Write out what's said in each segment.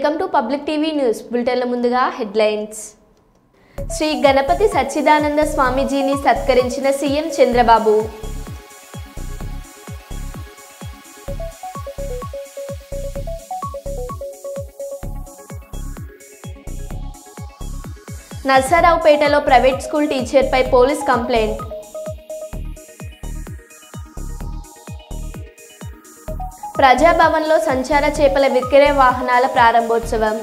Welcome to public TV news బులెటిన్ల ముందుగా headlines. Sri Ganapathy Sachchidananda స్వామీజీని సత్కరించిన సీఎం చంద్రబాబు. నర్సారావుపేటలో ప్రైవేట్ స్కూల్ టీచర్పై పోలీస్ కంప్లైంట్. ప్రజాభవన్లో సంచార చేపల విక్రయ వాహనాల ప్రారంభోత్సవం.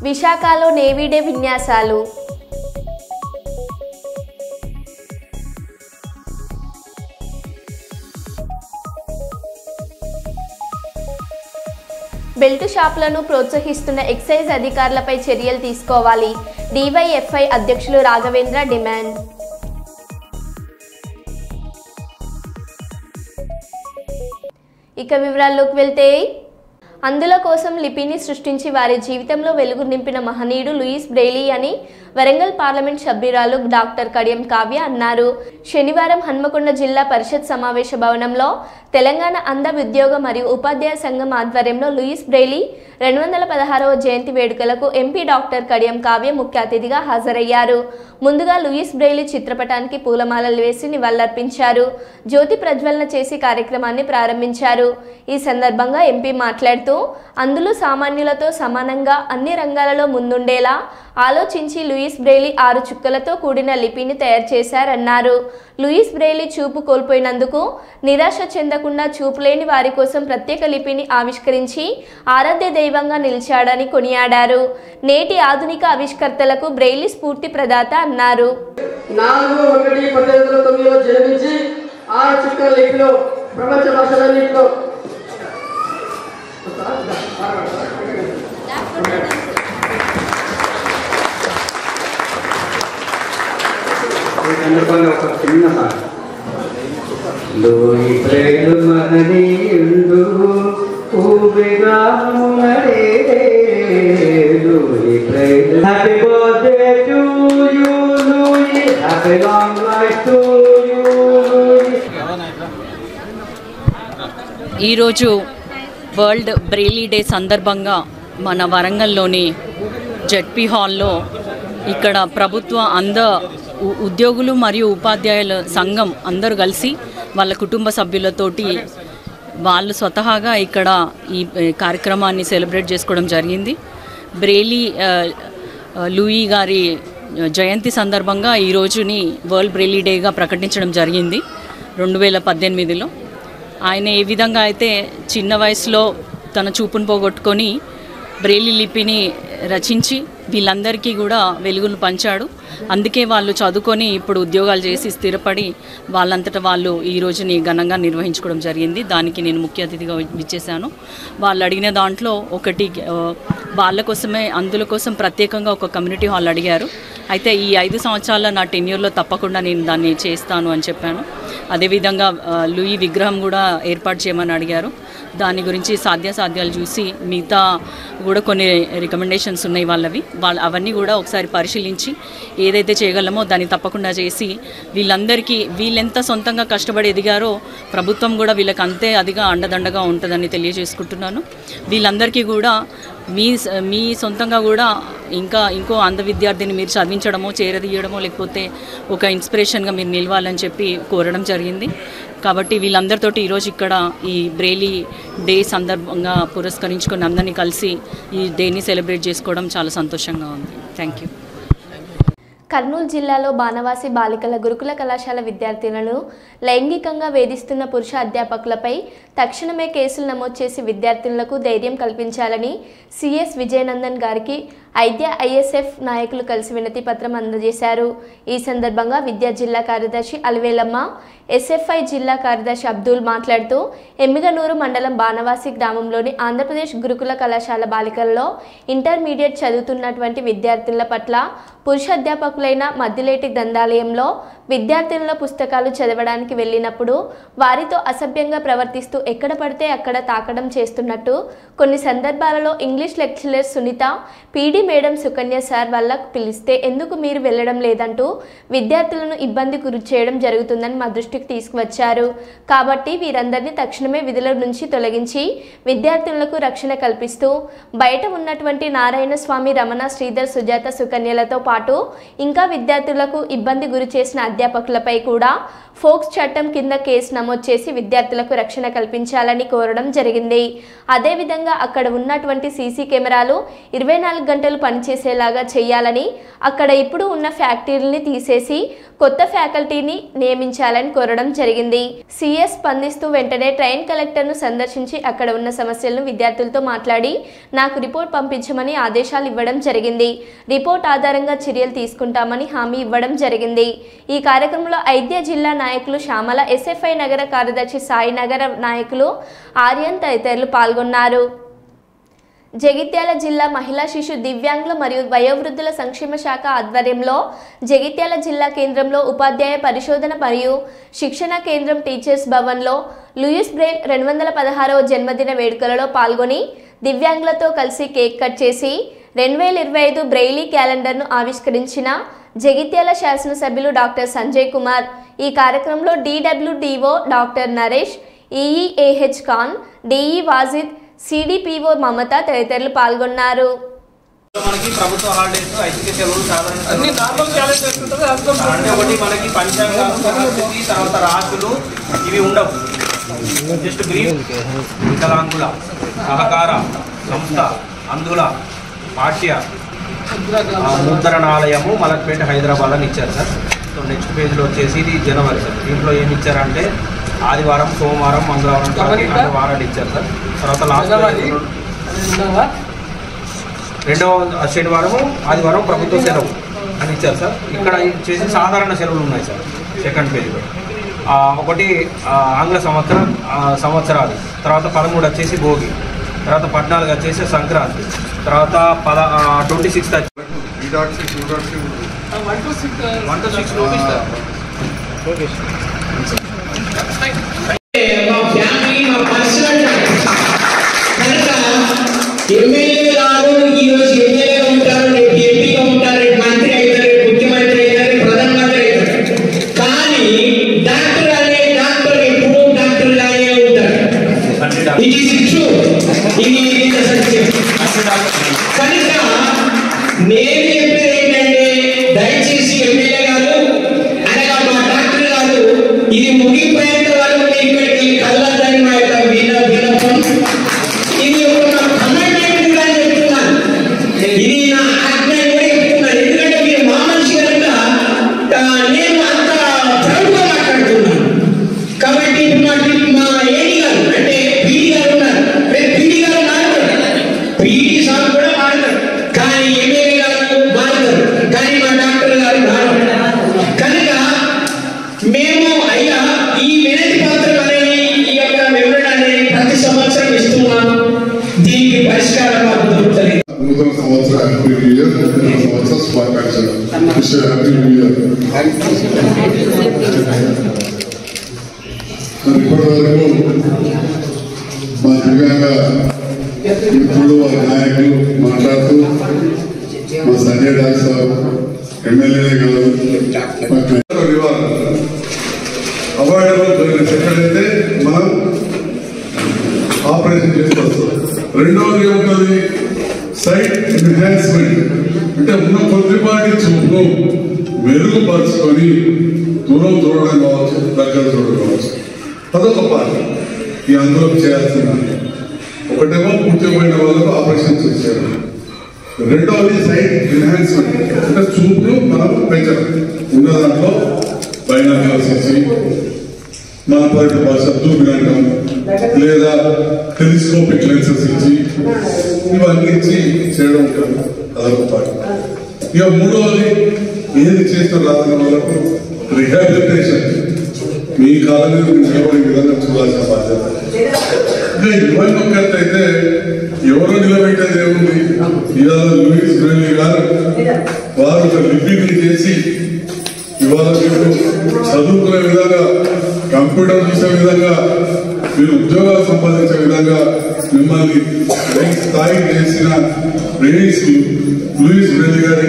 విశాఖలో నేవీ డే విన్యాసాలు. బెల్ట్ షాపులను ప్రోత్సహిస్తున్న ఎక్సైజ్ అధికారులపై చర్యలు తీసుకోవాలి. డివైఎఫ్ఐ అధ్యక్షులు రాఘవేంద్ర డిమాండ్. ఇక వివరాల్లోకి వెళ్తే, అందుల కోసం లిపిని సృష్టించి వారి జీవితంలో వెలుగు నింపిన మహనీయుడు లూయిస్ బ్రెయిలీ అని వరంగల్ పార్లమెంట్ సభ్యురాలు డాక్టర్ కడియం కావ్య అన్నారు. శనివారం హన్మకొండ జిల్లా పరిషత్ సమావేశ భవనంలో తెలంగాణ అంధ ఉద్యోగ మరియు ఉపాధ్యాయ సంఘం ఆధ్వర్యంలో లూయిస్ బ్రెయిలీ 216వ జయంతి వేడుకలకు ఎంపీ డాక్టర్ కడియం కావ్య ముఖ్య అతిథిగా హాజరయ్యారు. ముందుగా లూయిస్ బ్రెయిలీ చిత్రపటానికి పూలమాలలు వేసి నివాళులర్పించారు. జ్యోతి ప్రజ్వలన చేసి కార్యక్రమాన్ని ప్రారంభించారు. ఈ సందర్భంగా ఎంపీ మాట్లాడుతూ, అందులో సామాన్యులతో సమానంగా అన్ని రంగాలలో ముందుండేలా ఆలోచించి లూయిస్ బ్రెయిలీ 6 చుక్కలతో కూడిన లిపిని తయారు చేశారన్నారు. లూయిస్ బ్రెయిలీ చూపు కోల్పోయినందుకు నిరాశ చెందకుండా చూపు లేని వారి కోసం ప్రత్యేక లిపిని ఆవిష్కరించి ఆరాధ్య దైవంగా నిలిచాడని కొనియాడారు. నేటి ఆధునిక ఆవిష్కర్తలకు బ్రెయిలీ స్ఫూర్తి ప్రదాత అన్నారు. 4/1/1809 జన్మించి 6 చుక్కల లిపిలో ప్రపంచ భాషలన్నింటిలో సందర్భంగా ఒక చిన్న సాంగ్. లోయి ప్రేమ మహనీయుండు ఊబిగామునడే లోయి ప్రేమ. Happy birthday to you Louis, happy long life to you Louis. ఈరోజు వరల్డ్ బ్రెయిలీ డే సందర్భంగా మన వరంగల్లోని జెడ్పీ హాల్లో ఇక్కడ ప్రభుత్వ అంధ ఉద్యోగులు మరియు ఉపాధ్యాయుల సంఘం అందరూ కలిసి వాళ్ళ కుటుంబ సభ్యులతోటి వాళ్ళు స్వతహాగా ఇక్కడ ఈ కార్యక్రమాన్ని సెలబ్రేట్ చేసుకోవడం జరిగింది. బ్రెయిలీ లూయి గారి జయంతి సందర్భంగా ఈ రోజుని వరల్డ్ బ్రెయిలీ డేగా ప్రకటించడం జరిగింది 2018లో. ఆయన ఏ విధంగా అయితే చిన్న వయసులో తన చూపును పోగొట్టుకొని బ్రెయిలీ లిపిని రచించి వీళ్ళందరికీ కూడా వెలుగును పంచాడు. అందుకే వాళ్ళు చదువుకొని ఇప్పుడు ఉద్యోగాలు చేసి స్థిరపడి వాళ్ళంతటా వాళ్ళు ఈ రోజుని ఘనంగా నిర్వహించుకోవడం జరిగింది. దానికి నేను ముఖ్య అతిథిగా విచ్చేశాను. వాళ్ళు అడిగిన దాంట్లో ఒకటి వాళ్ళ కోసమే అందుల కోసం ప్రత్యేకంగా ఒక కమ్యూనిటీ హాల్ అడిగారు. అయితే ఈ 5 సంవత్సరాల నా టెన్యూర్లో తప్పకుండా నేను దాన్ని చేస్తాను అని చెప్పాను. అదేవిధంగా లూయి విగ్రహం కూడా ఏర్పాటు చేయమని అడిగారు. దాని గురించి సాధ్యాసాధ్యాలు చూసి మిగతా కూడా కొన్ని రికమెండేషన్స్ ఉన్నాయి అవన్నీ కూడా ఒకసారి పరిశీలించి ఏదైతే చేయగలమో దాన్ని తప్పకుండా చేసి వీళ్ళెంత సొంతంగా కష్టపడి ఎదిగారో ప్రభుత్వం కూడా వీళ్ళకి అంతే అదిగా అండదండగా ఉంటుందని తెలియజేసుకుంటున్నాను. వీళ్ళందరికీ కూడా మీ సొంతంగా కూడా ఇంకో అంధ విద్యార్థిని మీరు చదివించడమో చేరదీయడమో లేకపోతే ఒక ఇన్స్పిరేషన్గా మీరు నిలవాలని చెప్పి కోరడం జరిగింది. కాబట్టి వీళ్ళందరితోటి ఈరోజు ఇక్కడ ఈ బ్రెయిలీ డే సందర్భంగా పురస్కరించుకొని అందరినీ కలిసి ఈ డేని సెలబ్రేట్ చేసుకోవడం చాలా సంతోషంగా ఉంది. Thank you. కర్నూలు జిల్లాలో బాణవాసి బాలికల గురుకుల కళాశాల విద్యార్థినులను లైంగికంగా వేధిస్తున్న పురుష అధ్యాపకులపై తక్షణమే కేసులు నమోదు చేసి విద్యార్థినులకు ధైర్యం కల్పించాలని సిఎస్ విజయనందన్ గారికి ఐఎస్ఎఫ్ నాయకులు కలిసి వినతి పత్రం అందజేశారు. ఈ సందర్భంగా విద్యా జిల్లా కార్యదర్శి అలివేలమ్మ, ఎస్ఎఫ్ఐ జిల్లా కార్యదర్శి అబ్దుల్ మాట్లాడుతూ, ఎమ్మిగనూరు మండలం బాణవాసి గ్రామంలోని ఆంధ్రప్రదేశ్ గురుకుల కళాశాల బాలికలలో ఇంటర్మీడియట్ చదువుతున్నటువంటి విద్యార్థుల పట్ల పురుష అధ్యాపకులైన మద్దిలేటి గ్రంథాలయంలో విద్యార్థుల పుస్తకాలు చదవడానికి వెళ్ళినప్పుడు వారితో అసభ్యంగా ప్రవర్తిస్తూ ఎక్కడ పడితే అక్కడ తాకడం చేస్తున్నట్టు, కొన్ని సందర్భాలలో English lecturer Sunitha PD madam Sukanya sir వాళ్ళకు పిలిస్తే ఎందుకు మీరు వెళ్ళడం లేదంటూ విద్యార్థులను ఇబ్బంది గురి చేయడం జరుగుతుందని మా దృష్టికి తీసుకువచ్చారు. కాబట్టి వీరందరినీ తక్షణమే విధుల నుంచి తొలగించి విద్యార్థులకు రక్షణ కల్పిస్తూ బయట ఉన్నటువంటి నారాయణ స్వామి, రమణ, శ్రీధర్, సుజాత, సుకన్యలతో పాటు ఇంకా విద్యార్థులకు ఇబ్బంది గురి చేసిన అధ్యాపకులపై కూడా ఫోక్స్ చట్టం కింద కేసు నమోదు చేసి విద్యార్థులకు రక్షణ కల్పించాలని కోరడం జరిగింది. అదేవిధంగా అక్కడ ఉన్నటువంటి సీసీ కెమెరాలు 24 గంటలు పనిచేసేలాగా చేయాలని, అక్కడ ఇప్పుడు ఉన్న ఫ్యాక్టరీని తీసేసి కొత్త ఫ్యాకల్టీని నియమించాలని కోరడం జరిగింది. సిఎస్ స్పందిస్తూ వెంటనే ట్రైన్ కలెక్టర్ను సందర్శించి అక్కడ ఉన్న సమస్యలను విద్యార్థులతో మాట్లాడి నాకు రిపోర్ట్ పంపించమని ఆదేశాలు ఇవ్వడం జరిగింది. రిపోర్ట్ ఆధారంగా చర్యలు తీసుకుంటామని హామీ ఇవ్వడం జరిగింది. ఈ కార్యక్రమంలో ఐద్య జిల్లా నాయకులు శ్యామల, ఎస్ఎఫ్ఐ నగర కార్యదర్శి సాయి, నగర నాయకులు ఆర్యన్ తదితరులు పాల్గొన్నారు. జగిత్యాల జిల్లా మహిళా శిశు దివ్యాంగుల మరియు వయోవృద్ధుల సంక్షేమ శాఖ ఆధ్వర్యంలో జగిత్యాల జిల్లా కేంద్రంలో ఉపాధ్యాయ పరిశోధన మరియు శిక్షణ కేంద్రం టీచర్స్ భవన్లో లూయిస్ బ్రెయిల్ 216వ జన్మదిన వేడుకలలో పాల్గొని దివ్యాంగులతో కలిసి కేక్ కట్ చేసి 2025 బ్రెయిలీ క్యాలెండర్ను ఆవిష్కరించిన జగిత్యాల శాసనసభ్యులు డాక్టర్ సంజయ్ కుమార్. ఈ కార్యక్రమంలో DWDO doctor Naresh, EEAH Khan, DE Wajid, CDPO Mamata తదితరులు పాల్గొన్నారు. మనకి ప్రభుత్వ హాలిడేస్, ఐచ్ఛిక సెలవులు, సాధారణ ఒకటి మనకి పంచాంగం, తర్వాత రాశులు ఇవి ఉండవు. జస్ట్ బ్రీఫ్ వికలాంగుల సహకార సంస్థ, అంధుల పాఠ్య ముద్రణాలయము మలక్పేట హైదరాబాద్ అని ఇచ్చారు సార్. సో నెక్స్ట్ పేజ్లో వచ్చేసి ఇది జనవరి సార్. దీంట్లో ఏమి ఇచ్చారంటే ఆదివారం, సోమవారం, మంగళవారం వారాలు ఇచ్చారు సార్. తర్వాత లాస్ట్ రెండవ శనివారము, ఆదివారం ప్రభుత్వ సెలవు అని ఇచ్చారు సార్. ఇక్కడ చేసి సాధారణ సెలవులు ఉన్నాయి సార్ సెకండ్ పేజ్లో. ఒకటి ఆంగ్ల సంవత్సరాలు, తర్వాత 13 వచ్చేసి భోగి, తర్వాత 14 వచ్చేసి సంక్రాంతి, తర్వాత 26 ఎమ్మెల్యే గారు ఈరోజు ఎమ్మెల్యేగా ఉంటారు, రేపు ఎంపీగా ఉంటారు, రేపు మంత్రి అవుతారు, రేపు ముఖ్యమంత్రి అవుతారు, రేపు ప్రధానమంత్రి అవుతారు. కానీ డాక్టర్ అనే డాక్టర్ ఎప్పుడూ డాక్టర్ లాగే ఉంటారు. ఇది ట్రూ, ఇది సత్యం. కనుక నేను చెప్పేది ఏంటంటే దయచేసి ఎమ్మెల్యే గారు అనగా మా డాక్టర్ గారు ఇది ముగిపోయేంత వరకు ఇక్కడికి కళ్ళద్దని మా యొక్క విన్నపం. ఇది ఒక కమెంట్ కూడా చెప్తున్నాను, ఇది నా ఆజ్ఞ కూడా చెప్తున్నాను. ఎందుకంటే మీరు మా మనిషి కనుక నేను అంత ప్రౌడ్గా మాట్లాడుతున్నాను. కాబట్టి మా ఏడి గారు అంటే పీడి గారు ఉన్నారు, రేపు పీడి గారు మాట్లాడతారు, పీడి సార్ కూడా మాట్లాడతారు, కానీ ఎమ్మెల్యే గారు మాట్లాడతారు, కానీ మా డాక్టర్ గారు మాట్లాడతారు. కనుక మేము అయ్యా ఈ వినతి పత్రం అనేది, ఈ యొక్క వివరణ అనేది ప్రతి సంవత్సరం ఇస్తున్నాము. దీనికి పరిష్కారం మాకు దొరుకుతుంది. నూతన సంవత్సర హ్యాపీ న్యూ ఇయర్, నూతన సంవత్సర శుభాకాంక్షలు. Happy new year. ఇప్పటి వరకు మా దివ్యాంగ మిత్రులు, వారి నాయకులు మాట్లాడుతూ మా సంజయ్ డాక్టర్ సార్, ఎమ్మెల్యేనే కాదు, అవాయిడబుల్ ఎక్కడైతే మనం ఆపరేషన్ చేసి వస్తాం. రెండవది ఏముంటుంది, సైట్ ఎన్హాన్స్మెంట్, అంటే ఉన్న కొద్దిపాటి చూపు మెరుగుపరుచుకొని దూరం చూడడం కావచ్చు, దగ్గర చూడడం కావచ్చు, అదొక పార్ట్. ఈ అందరూ చేయాల్సిన ఒకటేమో పూర్తిపోయిన వాళ్ళకు ఆపరేషన్ చేశారు. రెండవది సైట్ ఎన్హాన్స్మెంట్, అంటే చూపు మనం పెంచడం. ఉన్న దాంట్లో బైనాక్యులర్స్ ఇచ్చి మన పరిధి భాష చూపించడం, లేదా టెలిస్కోపిక్ లెన్సెస్ ఇచ్చి ఇవన్నీ ఇచ్చి చేయడం ఉంటుంది, అదొక పార్ట్. ఇక మూడవది ఏది చేసిన రాసిన వాళ్ళకు రిహాబిలిటేషన్, మీ కాలం మీద నిలబడే విధంగా చూడాల్సిన బాధ్యత. ఇంకా 21 అయితే ఎవరో నిలబెట్టేది ఏముంది, ఇవాళ లూయిస్ బ్రెయిలీ గారు వారు ఒక లిపిని చేసి ఇవాళ మీరు చదువుకునే విధంగా, కంప్యూటర్ చూసే విధంగా, మీరు ఉద్యోగాలు సంపాదించే విధంగా మిమ్మల్ని స్థాయికి చేసిన లూయిస్ బ్రెయిలీ గారి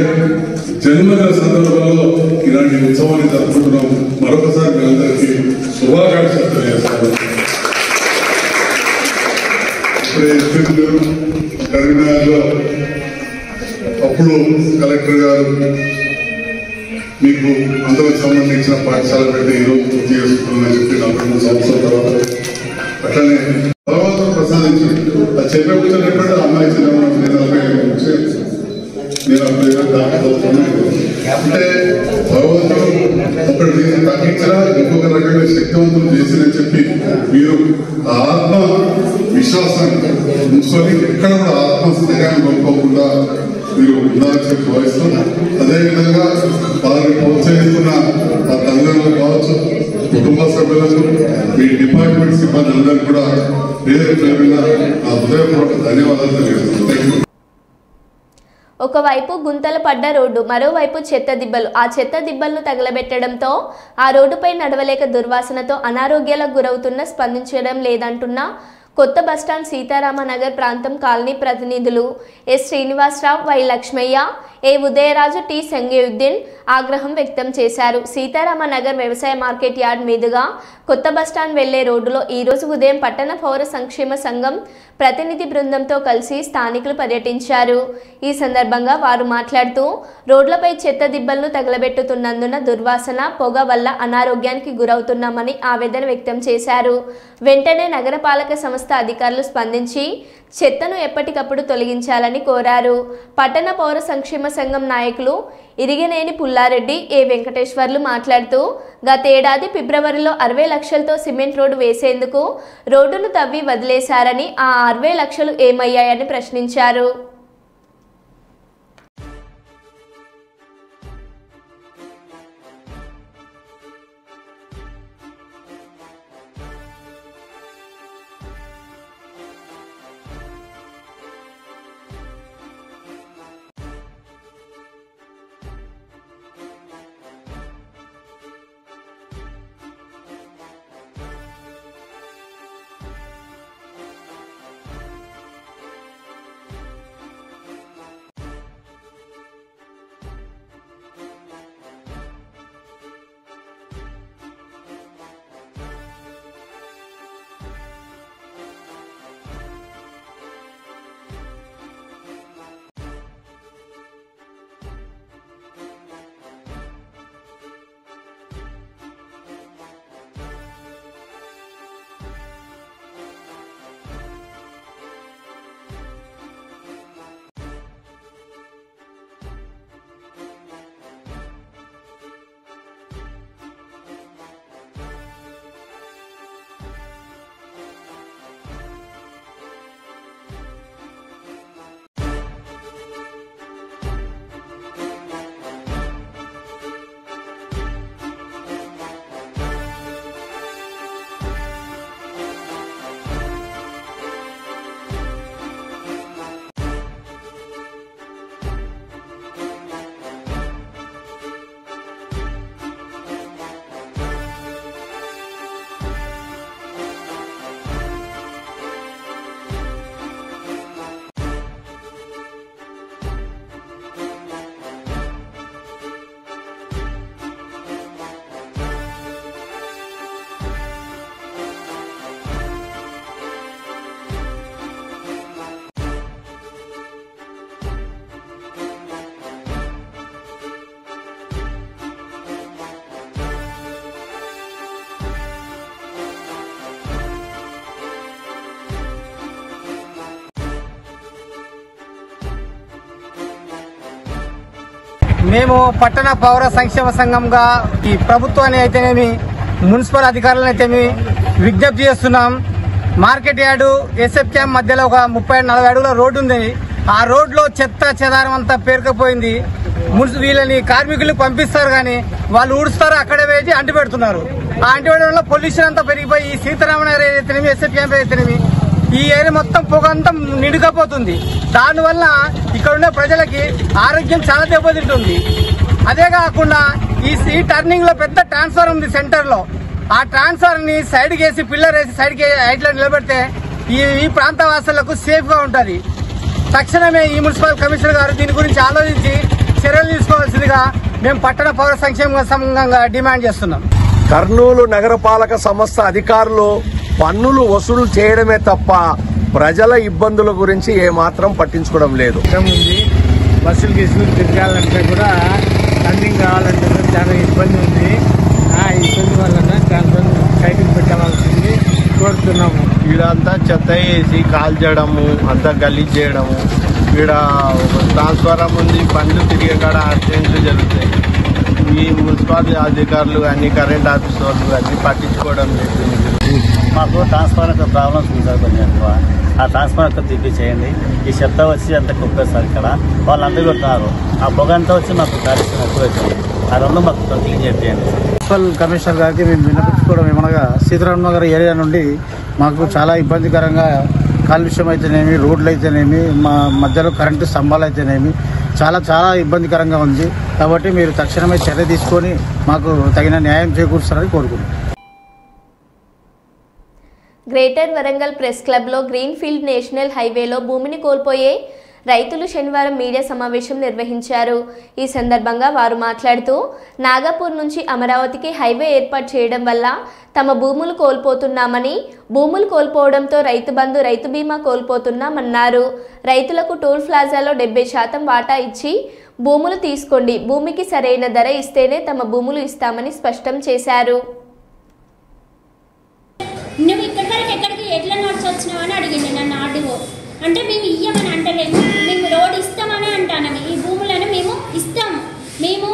జన్మదిన సందర్భంలో ఇలాంటి ఉత్సవాన్ని జరుపుకుంటున్నాం. మరొకసారి మీ అందరికీ శుభాకాంక్షలు తెలియజేస్తాను. ఇప్పుడే కరీంనగర్లో అప్పుడు కలెక్టర్ గారు మీకు అందరికి సంబంధించిన పాఠశాల పెట్టి ఈరోజు పూర్తి చేసుకున్నామని చెప్పి 43 సంవత్సరాల తర్వాత అట్లనే భగవంతుడు ప్రసాదించి అది చెప్పే కూర్చొని అమ్మాయి చిన్నప్పుడు నేను 45 నుంచి నేను అప్పుడు దాఖలుతున్నాను. అంటే భగవంతుడు ఒకటి దీన్ని తగ్గించినా ఇంకొక రకంగా శక్తివంతులు చేసినని చెప్పి మీరు ఆత్మ విశ్వాసాన్ని ఉంచుకొని ఎక్కడ కూడా ఆత్మస్థైర్యాన్ని కోల్పోకుండా మీరు ఉండాలని చెప్పి భావిస్తాం. అదేవిధంగా వారిని ప్రోత్సహిస్తున్న ఆ తల్లిదండ్రులు కావచ్చు, కుటుంబ సభ్యులకు, మీ డిపార్ట్మెంట్ సిబ్బంది అందరికీ కూడా పేరు పేరుగా నా హృదయపూర్వక ధన్యవాదాలు తెలియజేస్తున్నాను. ఒకవైపు గుంతలు పడ్డ రోడ్డు, మరోవైపు చెత్త దిబ్బలు. ఆ చెత్త దిబ్బలను తగలబెట్టడంతో ఆ రోడ్డుపై నడవలేక దుర్వాసనతో అనారోగ్యాలకు గురవుతున్న స్పందించడం లేదంటున్న కొత్త బస్టాండ్ సీతారామనగర్ ప్రాంతం కాలనీ ప్రతినిధులు S Srinivasarao, Y Lakshmaiah, A Udayaraju, T Sangayuddin ఆగ్రహం వ్యక్తం చేశారు. సీతారామనగర్ వ్యవసాయ మార్కెట్ యార్డ్ మీదుగా కొత్త బస్టాండ్ వెళ్లే రోడ్డులో ఈరోజు ఉదయం పట్టణ పౌర సంక్షేమ సంఘం ప్రతినిధి బృందంతో కలిసి స్థానికులు పర్యటించారు. ఈ సందర్భంగా వారు మాట్లాడుతూ రోడ్లపై చెత్త దిబ్బలను తగలబెట్టుతున్నందున దుర్వాసన, పొగ వల్ల అనారోగ్యానికి గురవుతున్నామని ఆవేదన వ్యక్తం చేశారు. వెంటనే నగరపాలక సంస్థ అధికారులు స్పందించి చెత్తను ఎప్పటికప్పుడు తొలగించాలని కోరారు. పట్టణ పౌర సంక్షేమ సంఘం నాయకులు ఇరిగినేని పుల్లారెడ్డి, ఏ వెంకటేశ్వర్లు మాట్లాడుతూ గతేడాది ఫిబ్రవరిలో 60 లక్షలతో సిమెంట్ రోడ్డు వేసేందుకు రోడ్డును తవ్వి వదిలేశారని, ఆ 60 లక్షలు ఏమయ్యాయని ప్రశ్నించారు. మేము పట్టణ పౌర సంక్షేమ సంఘంగా ఈ ప్రభుత్వాన్ని అయితేనేమి మున్సిపల్ అధికారులను అయితేనేమి విజ్ఞప్తి చేస్తున్నాం. మార్కెట్ యార్డు ఎస్ఎఫ్ క్యాంప్ మధ్యలో ఒక 30-40 అడుగుల రోడ్డు ఉంది. ఆ రోడ్లో చెత్త చెదారం అంతా పేరుకుపోయింది. వీళ్ళని కార్మికులు పంపిస్తారు కానీ వాళ్ళు ఊడుస్తారు, అక్కడే వేసి అంటి పెడుతున్నారు. ఆ అంటి పెట్టడం వల్ల పొల్యూషన్ అంతా పెరిగిపోయి ఈ సీతారామనగర్ అయితేనేమి ఎస్ఎఫ్ క్యాంప్ అయితేనేమి ఈ ఏరియా మొత్తం పొగ అంతా నిండుకపోతుంది. దానివల్ల ఇక్కడ ఉండే ప్రజలకి ఆరోగ్యం చాలా దెబ్బతింటుంది. అదే కాకుండా ఈ టర్నింగ్ లో పెద్ద ట్రాన్స్ఫర్ ఉంది సెంటర్ లో. ఆ ట్రాన్స్ఫర్ ని సైడ్ వేసి పిల్లర్ వేసి సైడ్ కి హైట్ లో నిలబెడితే ఈ ప్రాంత వాసులకు సేఫ్ గా ఉంటది. తక్షణమే ఈ మున్సిపల్ కమిషనర్ గారు దీని గురించి ఆలోచించి చర్యలు తీసుకోవాల్సిందిగా మేము పట్టణ పౌర సంక్షేమ సంఘంగా డిమాండ్ చేస్తున్నాం. కర్నూలు నగరపాలక సంస్థ అధికారులు పన్నులు వసూలు చేయడమే తప్ప ప్రజల ఇబ్బందుల గురించి ఏమాత్రం పట్టించుకోవడం లేదు. బస్సులు గీసులు తిరగాలంటే కూడా రన్నింగ్ కావాలంటే చాలా ఇబ్బంది ఉంది. ఆ ఇబ్బంది వలన చాలా సైకిల్ పెట్టవలసింది కోరుతున్నాము. ఈడంతా చెత్త వేసి కాల్చడము, అంతా గలీజ్ చేయడము, ఈడ ట్రాన్స్ఫారం ఉంది, బండ్లు తిరిగే కాడ యాక్సిడెంట్లు జరుగుతాయి. ఈ మున్సిపాలిటీ అధికారులు కానీ కరెంట్ ఆఫీసర్లు అన్ని పట్టించుకోవడం లేదు. మాకు ట్రాన్స్ఫార్మర్ ప్రాబ్లమ్స్ ఉంది సార్ కొంచెం ఎక్కువ. ఆ ట్రాన్స్ఫార్మర్ తీపిచ్చేయండి. ఈ చెత్త వచ్చి అంత కుప్పేస్తారు ఇక్కడ, వాళ్ళు అందుకుంటున్నారు. ఆ పొగ అంతా వచ్చి మాకు కాలుష్యం ఎక్కువ వచ్చింది. ఆ రెండు మాకు క్లీన్ చేయండి. మున్సిపల్ కమిషనర్ గారికి మేము విన్నపించుకోవడం ఏమనగా సీతారాం నగర్ ఏరియా నుండి మాకు చాలా ఇబ్బందికరంగా కాలుష్యం అయితేనేమి, రోడ్లు అయితేనేమి, మా మధ్యలో కరెంటు స్తంభాలు అయితేనేమి చాలా చాలా ఇబ్బందికరంగా ఉంది. కాబట్టి మీరు తక్షణమే చర్య తీసుకొని మాకు తగిన న్యాయం చేకూరుస్తారని కోరుకుంటున్నాం. గ్రేటర్ వరంగల్ ప్రెస్ క్లబ్లో గ్రీన్ఫీల్డ్ నేషనల్ హైవేలో భూమిని కోల్పోయే రైతులు శనివారం మీడియా సమావేశం నిర్వహించారు. ఈ సందర్భంగా వారు మాట్లాడుతూ నాగపూర్ నుంచి అమరావతికి హైవే ఏర్పాటు చేయడం వల్ల తమ భూములు కోల్పోతున్నామని, భూములు కోల్పోవడంతో రైతు బంధు, రైతు బీమా కోల్పోతున్నామన్నారు. రైతులకు టోల్ ప్లాజాలో 70% వాటా ఇచ్చి భూములు తీసుకోండి, భూమికి సరైన ధర ఇస్తేనే తమ భూములు ఇస్తామని స్పష్టం చేశారు. నువ్వు ఇక్కడి వరకు ఎక్కడికి ఎట్లా నడిచి వచ్చినావు అని అడిగింది నన్ను ఆర్డీఓ. అంటే మేము ఇయ్యమని అంటలేము, మేము రోడ్ ఇస్తామని అంటాను. ఈ భూములను మేము ఇస్తాము, మేము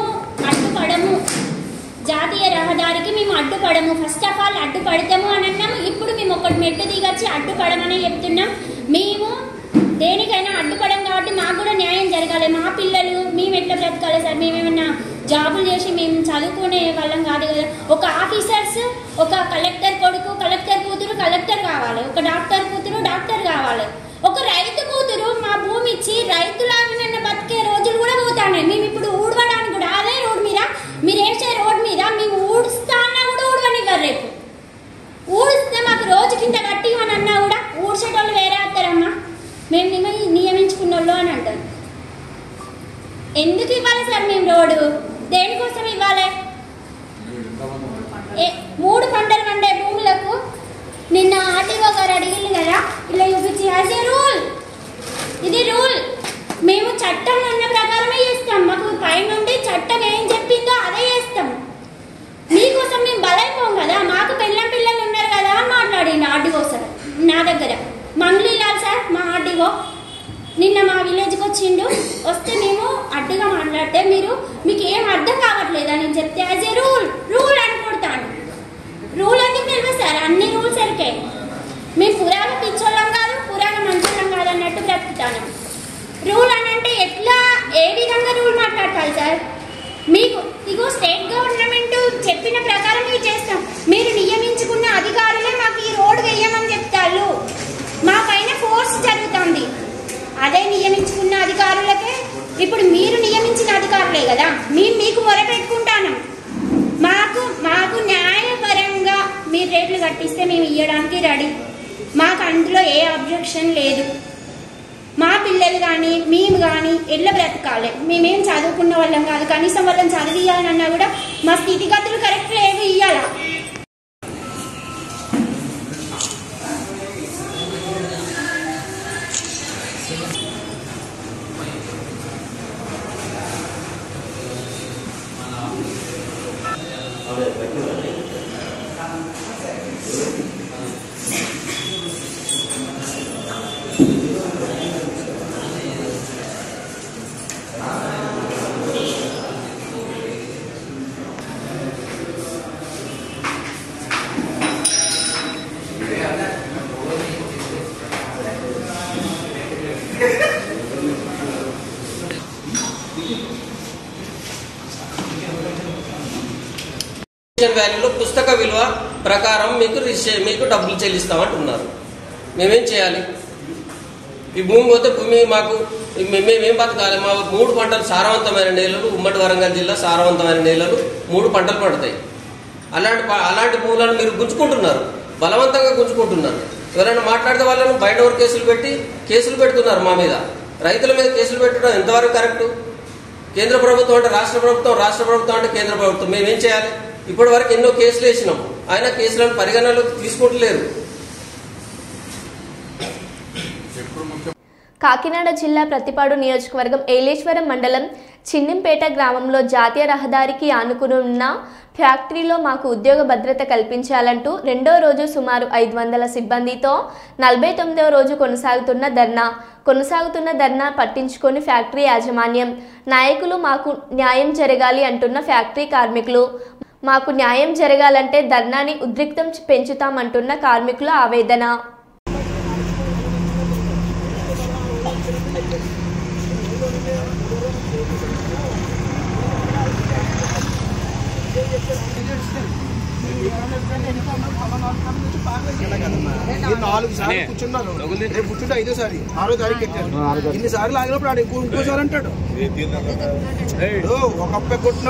అడ్డుపడము, జాతీయ రహదారికి మేము అడ్డుపడము. ఫస్ట్ ఆఫ్ ఆల్ అడ్డుపడతాము అని అన్నాము. ఇప్పుడు మేము ఒకటి మెట్టు దిగొచ్చి అడ్డుపడమని చెప్తున్నాం. మేము దేనికైనా అడ్డుపడం కాబట్టి మాకు కూడా న్యాయం జరగాలి. మా పిల్లలు మేము ఎట్లా బ్రతకాలి సార్? మేమేమన్నా జాబులు చేసి మేము చదువుకునే వాళ్ళం కాదు కదా. ఒక ఆఫీసర్స్, ఒక కలెక్టర్ కొడుకు, కలెక్టర్ కూతురు కలెక్టర్ కావాలి, ఒక డాక్టర్ కూతురు డాక్టర్ కావాలి, ఒక రైతు కూతురు మా భూమి ఇచ్చి రైతులాగా బతికే రోజులు కూడా పోతాయి. మేము ఇప్పుడు ఊడవడానికి కూడా అదే రోడ్ మీద, మీరు వేసే రోడ్ మీద మేము ఊడుస్తా అన్నా కూడా ఊడవనివ్వరు. రేపు ఊడిస్తే మాకు రోజు కింద కట్టి అని అన్నా కూడా ఊడ్చేటోళ్ళు వేరే వస్తారమ్మా, మేము నియమించుకున్న వాళ్ళు అని అంటారు. ఎందుకు ఇవ్వాలి సార్ మేము రోడ్డు? దేనికోసం ఇవ్వాలి? 3 పంటలు పండే భూములకు నిన్న ఆర్టీఓ గారు అడిగింది కదా, ఇలా చూపించి యాజ్ ఏ రూల్, ఇది రూల్, మేము చట్టం ఉన్న ప్రకారమే చేస్తాం. మాకు పైనుండి చట్టం ఏం చెప్పిందో అదే చేస్తాం. మీకోసం మేము బలైపోం కదా, మాకు పిల్లలు ఉన్నారు కదా అని మాట్లాడింది ఆర్టీఓ సార్ నా దగ్గర. మంగ్లీలాల్ సార్ మా ఆర్టీఓ నిన్న మా విలేజ్కి వచ్చిండు. వస్తే మేము అడ్డుగా మాట్లాడితే మీకు ఏం అర్థం కావట్లేదా నేను చెప్తే యాజ్ ఏ రూల్ అని కొడతాను. రూల్ ఎందుకు తెలియదు సార్? అన్ని రూల్స్ ఎరికాయి. మేము పురాణ పిచ్చోళ్ళం కాదు, పురాణ మంచోళ్ళం కాదు అన్నట్టు బ్రతుకుతాను. రూల్ అని అంటే ఎట్లా, ఏ విధంగా రూల్ మాట్లాడతారు సార్? మీకు ఇగో స్టేట్ గవర్నమెంట్ చెప్పిన ప్రకారం మీరు చేస్తాం. మీరు నియమించుకున్న అధికారులే మాకు ఈ రోడ్డు వేయమని చెప్తారు. మా పైన ఫోర్స్ జరుగుతుంది. అదే నియమించుకున్న అధికారులకే ఇప్పుడు మీరు నియమించిన అధికారులే కదా, మేము మీకు మొరపెట్టుకుంటాను. మాకు న్యాయపరంగా మీరు రేట్లు కట్టిస్తే మేము ఇవ్వడానికి రెడీ. మాకు అందులో ఏ అబ్జెక్షన్ లేదు. మా పిల్లలు కానీ మేము కానీ ఎట్లా బ్రతకాలి? మేమేం చదువుకున్న వాళ్ళం కాదు, కనీసం వాళ్ళని చదివియాలన్నా కూడా మా స్థితిగతులు కరెక్ట్ లేవు. ఇవ్వాలా వాల్యూలో పుస్తక విలువ ప్రకారం మీకు డబ్బులు చెల్లిస్తామంటున్నారు. మేమేం చేయాలి? ఈ భూమి పోతే భూమి మాకు మేమేం బతకాలి? మా 3 పంటలు సారవంతమైన నేలలు, ఉమ్మడి వరంగల్ జిల్లా సారవంతమైన నేలలు 3 పంటలు పడతాయి. అలాంటి భూములను మీరు గుంజుకుంటున్నారు, బలవంతంగా గుంజుకుంటున్నారు. ఎవరైనా మాట్లాడితే వాళ్ళను బయట ఎవరు కేసులు పెడుతున్నారు మా మీద. రైతుల మీద కేసులు పెట్టడం ఎంతవరకు కరెక్టు? కేంద్ర ప్రభుత్వం అంటే రాష్ట్ర ప్రభుత్వం, రాష్ట్ర ప్రభుత్వం అంటే కేంద్ర ప్రభుత్వం. మేమేం చేయాలి? ఇప్పటి వరకు ఎన్నో కేసులు వేసినాం, అయినా కేసులను పరిగణనలోకి తీసుకుంటలేరు. కాకినాడ జిల్లా ప్రతిపాడు నియోజకవర్గం ఏలేశ్వరం మండలం చిన్నింపేట గ్రామంలో జాతీయ రహదారికి ఆనుకుని ఉన్న ఫ్యాక్టరీలో మాకు ఉద్యోగ భద్రత కల్పించాలంటూ 2వ రోజు సుమారు 500 సిబ్బందితో 49వ రోజు కొనసాగుతున్న ధర్నా పట్టించుకొని ఫ్యాక్టరీ యాజమాన్యం నాయకులు మాకు న్యాయం జరగాలి అంటున్న ఫ్యాక్టరీ కార్మికులు. మాకు న్యాయం జరగాలంటే ధర్నాని ఉద్రిక్తం పెంచుతామంటున్న కార్మికుల ఆవేదన. కూర్చుంటే 5వ సారి 6వ తారీఖు ఎక్కారు. ఇన్నిసార్లు ఆగినప్పుడు ఆడు ఇంకోసారి అంటాడు. ఒక అప్ప కొట్టిన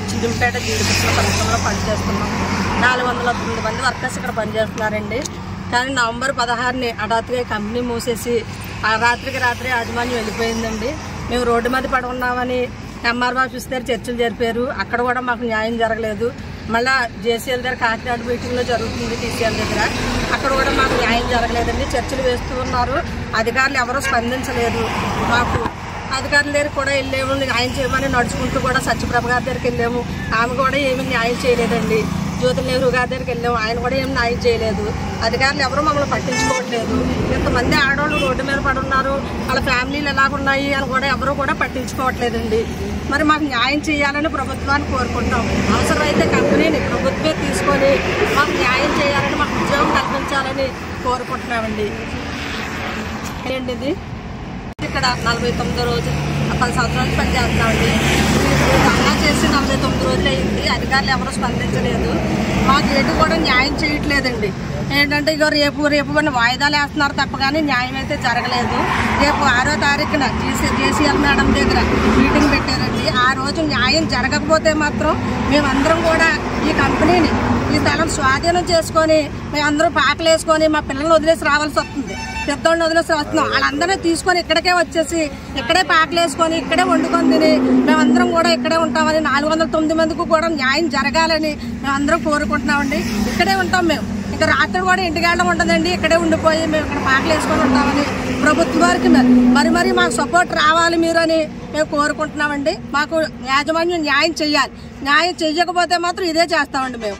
చిన్నింపేట జీడిపట్ల పరిశ్రమలో పనిచేస్తున్నాం. 409 మంది వర్కర్స్ ఇక్కడ పనిచేస్తున్నారండి. కానీ నవంబర్ 16ని హఠాత్తుగా కంపెనీ మూసేసి ఆ రాత్రికి రాత్రి యాజమాన్యం వెళ్ళిపోయిందండి. మేము రోడ్డు మీద పడి ఉన్నామని ఎంఆర్ఓ ఆఫీస్ దగ్గర చర్చలు జరిపారు. అక్కడ కూడా మాకు న్యాయం జరగలేదు. మళ్ళీ జేసీఎల్ దగ్గర కాకినాడ మీటింగ్లో జరుగుతుంది, టీసీఎల్ దగ్గర. అక్కడ కూడా మాకు న్యాయం జరగలేదండి. చర్చలు వేస్తూ ఉన్నారు, అధికారులు ఎవరూ స్పందించలేదు. మాకు అధికారుల దగ్గర కూడా వెళ్ళాము, న్యాయం చేయమని నడుచుకుంటూ కూడా సత్యప్రభ గారి దగ్గరికి వెళ్ళాము. ఆమె కూడా ఏమీ న్యాయం చేయలేదండి. జ్యోతి నెహ్రూ గారి దగ్గరికి వెళ్ళాము, ఆయన కూడా ఏం న్యాయం చేయలేదు. అధికారులు ఎవరూ మమ్మల్ని పట్టించుకోవట్లేదు. ఇంతమంది ఆడవాళ్ళు రోడ్డు మీద పడి ఉన్నారు, వాళ్ళ ఫ్యామిలీలు ఎలాగున్నాయి అని కూడా ఎవరూ కూడా పట్టించుకోవట్లేదండి. మరి మాకు న్యాయం చేయాలని ప్రభుత్వాన్ని కోరుకుంటాం. అవసరమైతే కంపెనీని ప్రభుత్వమే తీసుకొని మాకు న్యాయం చేయాలని, మాకు ఉద్యోగం కల్పించాలని కోరుకుంటున్నామండి. ఏంటిది ఇక్కడ 49వ రోజు 10 సంవత్సరాలు పనిచేస్తున్నామండి. ధర్నా చేసి 49 రోజులు అయింది. అధికారులు ఎవరూ స్పందించలేదు. మాకు ఎటు కూడా న్యాయం చేయట్లేదండి. ఏంటంటే ఇక రేపు కొన్ని వాయిదాలు వేస్తున్నారు తప్ప కానీ న్యాయం అయితే జరగలేదు. రేపు 6వ తారీఖున జేసీఎల్ మేడం దగ్గర మీటింగ్ పెట్టారండి. ఆ రోజు న్యాయం జరగకపోతే మాత్రం మేమందరం కూడా ఈ కంపెనీని, ఈ స్థలం స్వాధీనం చేసుకొని మేమందరం పాకలు వేసుకొని మా పిల్లల్ని వదిలేసి రావాల్సి వస్తుంది. పెద్దోళ్ళని వదిలేసి వస్తున్నాం. వాళ్ళందరినీ తీసుకొని ఇక్కడికే వచ్చేసి ఇక్కడే పాకలు వేసుకొని ఇక్కడే వండుకొని తిని మేమందరం కూడా ఇక్కడే ఉంటామని 409 మందికి కూడా న్యాయం జరగాలని మేమందరం కోరుకుంటున్నామండి. ఇక్కడే ఉంటాం మేము. ఇంకా రాత్రి కూడా ఇంటికి వెళ్ళడం ఉంటుందండి. ఇక్కడే ఉండిపోయి మేము ఇక్కడ పాకలు వేసుకొని ఉంటామని ప్రభుత్వం వారికి మరి మాకు సపోర్ట్ రావాలి మీరు అని మేము కోరుకుంటున్నామండి. మాకు యాజమాన్యం న్యాయం చెయ్యాలి. న్యాయం చెయ్యకపోతే మాత్రం ఇదే చేస్తామండి మేము.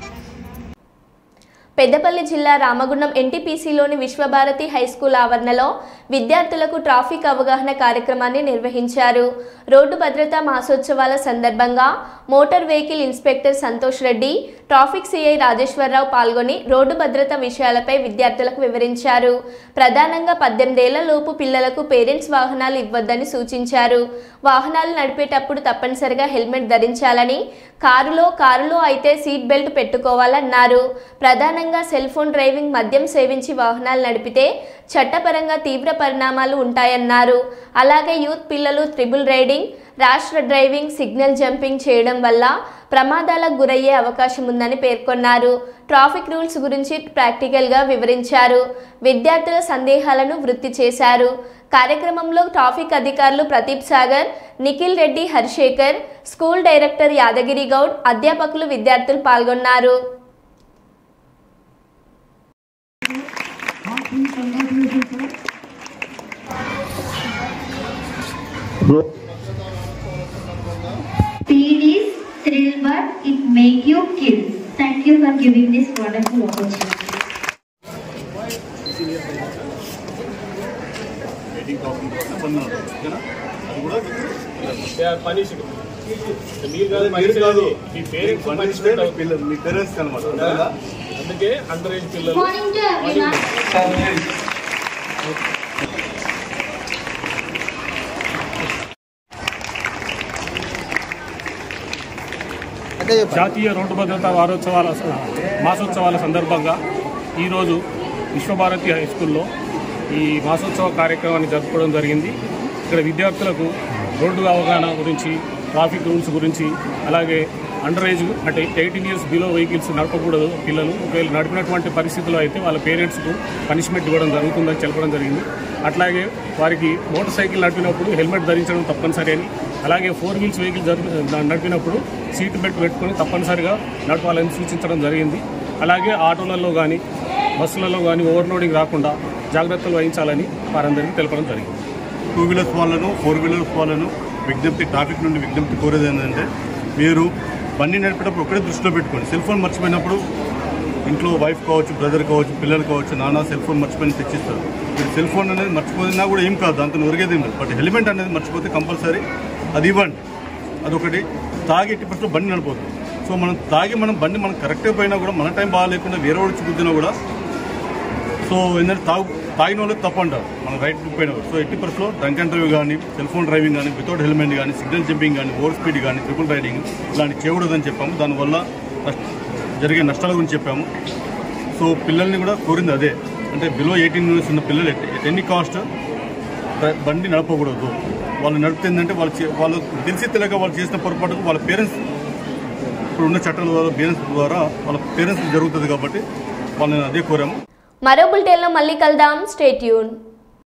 పెద్దపల్లి జిల్లా రామగుండం ఎన్టీపీసీలోని విశ్వభారతి హైస్కూల్ ఆవరణలో విద్యార్థులకు ట్రాఫిక్ అవగాహన కార్యక్రమాన్ని నిర్వహించారు. రోడ్డు భద్రతా మాసోత్సవాల సందర్భంగా motor vehicle inspector Santosh Reddy, traffic CI Rajeswara Rao పాల్గొని రోడ్డు భద్రత విషయాలపై విద్యార్థులకు వివరించారు. ప్రధానంగా 18 ఏళ్ల లోపు పిల్లలకు పేరెంట్స్ వాహనాలు ఇవ్వొద్దని సూచించారు. వాహనాలు నడిపేటప్పుడు తప్పనిసరిగా హెల్మెట్ ధరించాలని, కారులో అయితే సీట్ బెల్ట్ పెట్టుకోవాలన్నారు. ప్రధానంగా సెల్ ఫోన్ డ్రైవింగ్, మద్యం సేవించి వాహనాలు నడిపితే చట్టపరంగా తీవ్ర పరిణామాలు ఉంటాయన్నారు. అలాగే యూత్ పిల్లలు triple riding, rash driving, signal jumping చేయడం వల్ల ప్రమాదాలకు గురయ్యే అవకాశం ఉందని పేర్కొన్నారు. ట్రాఫిక్ రూల్స్ గురించి ప్రాక్టికల్గా వివరించారు. విద్యార్థుల సందేహాలను వృత్తి చేశారు. కార్యక్రమంలో ట్రాఫిక్ అధికారులు ప్రదీప్ సాగర్, నిఖిల్ రెడ్డి, హరిశేఖర్, స్కూల్ డైరెక్టర్ యాదగిరి గౌడ్, అధ్యాపకులు, విద్యార్థులు పాల్గొన్నారు. Speed is thrill, but it make you kill. Thank you for giving this wonderful opportunity. Me parents అనమాట. అందుకే అండర్ ఏజ్ పిల్లలు జాతీయ రోడ్డు భద్రతా మాసోత్సవాల సందర్భంగా ఈరోజు విశ్వభారతి హై స్కూల్లో ఈ మాసోత్సవ కార్యక్రమాన్ని జరుపుకోవడం జరిగింది. ఇక్కడ విద్యార్థులకు రోడ్డు అవగాహన గురించి, ట్రాఫిక్ రూల్స్ గురించి, అలాగే అండర్ ఏజ్ అంటే 18 years బిలో వెహికల్స్ నడపకూడదు పిల్లలు. ఒకవేళ నడిపినటువంటి పరిస్థితుల్లో అయితే వాళ్ళ పేరెంట్స్కు పనిష్మెంట్ ఇవ్వడం జరుగుతుందని చెప్పడం జరిగింది. అట్లాగే వారికి మోటార్ సైకిల్ నడిపినప్పుడు హెల్మెట్ ధరించడం తప్పనిసరి అని, అలాగే 4 wheels వెహికల్ నడిపినప్పుడు సీట్ బెల్ట్ పెట్టుకొని తప్పనిసరిగా నడపాలని సూచించడం జరిగింది. అలాగే ఆటోలలో కానీ బస్సులలో కానీ ఓవర్లోడింగ్ రాకుండా జాగ్రత్తలు వహించాలని వారందరికీ తెలపడం జరిగింది. 2 wheelers వాళ్ళను 4 wheelers వాళ్ళను ట్రాఫిక్ నుండి విజ్ఞప్తి కోరేది ఏంటంటే, మీరు బండి నడిపేటప్పుడు ఒకటే దృష్టిలో పెట్టుకోండి. సెల్ ఫోన్ మర్చిపోయినప్పుడు ఇంట్లో వైఫ్ కావచ్చు, బ్రదర్ కావచ్చు, పిల్లలు కావచ్చు, నాన్న సెల్ ఫోన్ మర్చిపోయి తెచ్చిస్తారు. మీరు సెల్ ఫోన్ అనేది మర్చిపోయినా కూడా ఏం కాదు, దాంతో ఒరిగేది ఏం లేదు. బట్ హెల్మెట్ అనేది మర్చిపోతే కంపల్సరీ అది ఇవ్వండి. అదొకటి. తాగి 80% బండి నడిపోతుంది. సో మనం తాగి బండి మనం కరెక్ట్గా పోయినా కూడా మన టైం బాగా లేకుండా వేరే వచ్చి గుద్దినా కూడా సో ఏంటంటే తాగిన వాళ్ళకి తప్పు అంటారు, మన రైట్ పోయిన. సో 80%లో డ్రంక్ అండ్ డ్రైవ్ కానీ, సెల్ ఫోన్ డ్రైవింగ్ కానీ, వితౌట్ హెల్మెట్ కానీ, సిగ్నల్ జంపింగ్ కానీ, ఓవర్ స్పీడ్ కానీ, ట్రిపుల్ రైడింగ్ ఇలాంటివి చేయకూడదని చెప్పాము. దానివల్ల జరిగే నష్టాల గురించి చెప్పాము. సో పిల్లల్ని కూడా కోరింది అదే, అంటే బిలో 18 years ఉన్న పిల్లలు ఎన్ని కాస్ట్ బండి నడపకూడదు. వాళ్ళు నడుపుతుందంటే వాళ్ళు తెలిసి తెలియక వాళ్ళు చేసిన పొరపాటుకు వాళ్ళ పేరెంట్స్, ఇప్పుడు ఉన్న చట్టాల ద్వారా పేరెంట్స్ ద్వారా వాళ్ళ పేరెంట్స్ జరుగుతుంది కాబట్టి వాళ్ళని అదే కోరాము. మరో బులెటిన్లో మళ్ళీ కలుద్దాం. Stay tune.